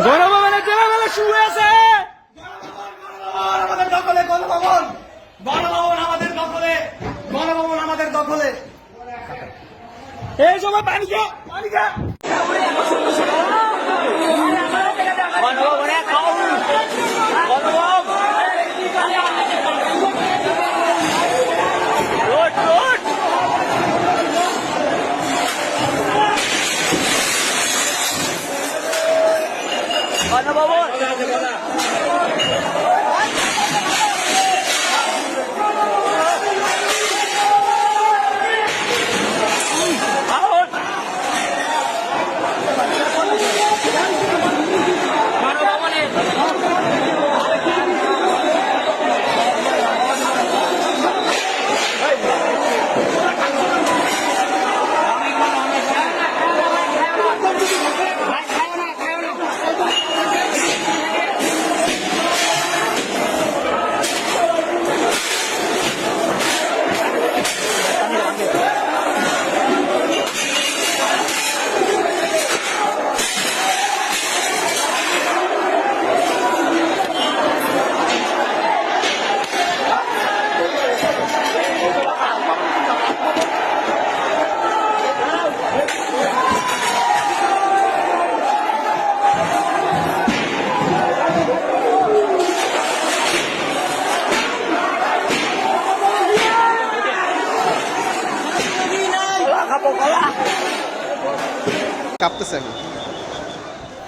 গণভবনের জেলাবেলা শুরু হয়েছে। আমাদের দখলে গণভবন, গণভবন আমাদের দখলে, গণভবন আমাদের দখলে। এই সময় পানি খা, পানি খা।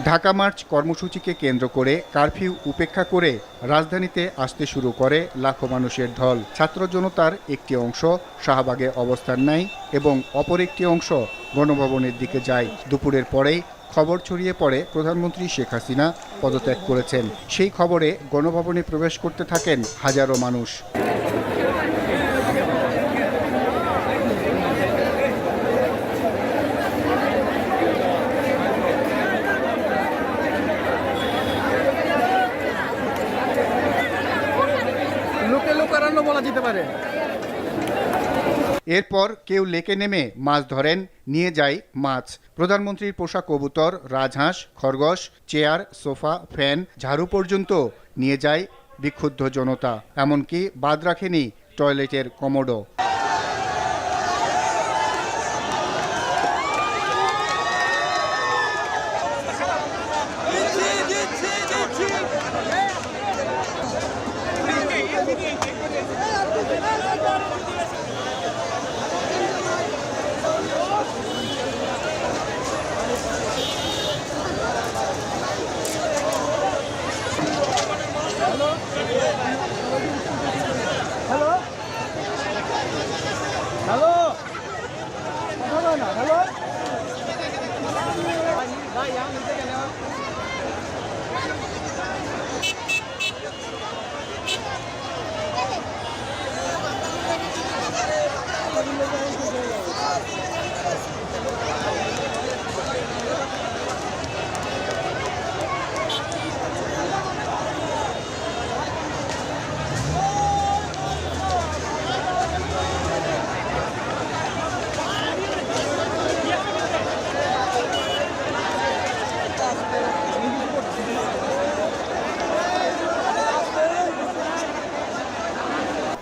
ঢাকা মার্চ কর্মসূচিকে কেন্দ্র করে কারফিউ উপেক্ষা করে রাজধানীতে আসতে শুরু করে লাখো মানুষের ঢল। ছাত্র জনতার একটি অংশ শাহবাগে অবস্থান নেয় এবং অপর একটি অংশ গণভবনের দিকে যায়। দুপুরের পরেই খবর ছড়িয়ে পড়ে প্রধানমন্ত্রী শেখ হাসিনা পদত্যাগ করেছেন। সেই খবরে গণভবনে প্রবেশ করতে থাকেন হাজারো মানুষ। বলা যেতে পারে। এরপর কেউ লেকে নেমে মাছ ধরেন, নিয়ে যায় মাছ। প্রধানমন্ত্রীর পোষা কবুতর, রাজহাঁস, খরগোশ, চেয়ার, সোফা, ফ্যান, ঝাড়ু পর্যন্ত নিয়ে যায় বিক্ষুব্ধ জনতা। এমনকি বাদ রাখেনি টয়লেটের কমোডও।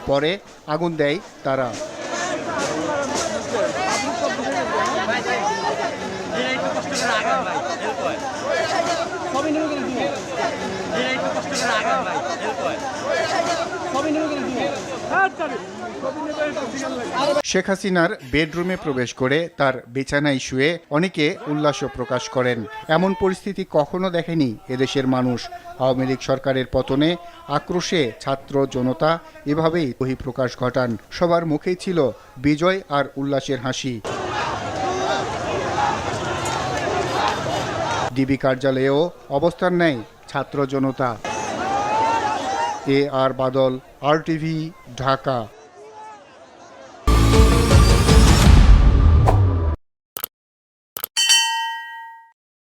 পরে আগুন দেয় তারা। শেখ হাসিনার বেডরুমে প্রবেশ করে তার বিছানায় শুয়ে অনেকে উল্লাস প্রকাশ করেন। এমন পরিস্থিতি কখনো দেখেনি এদেশের মানুষ। আওয়ামী লীগ সরকারের পতনে আক্রোশে ছাত্র জনতা এভাবেই বহিঃপ্রকাশ ঘটান। সবার মুখেই ছিল বিজয় আর উল্লাসের হাসি। ডিবি কার্যালয়েও অবস্থান নেয় ছাত্র জনতা। আর বাদল, RTV, ঢাকা।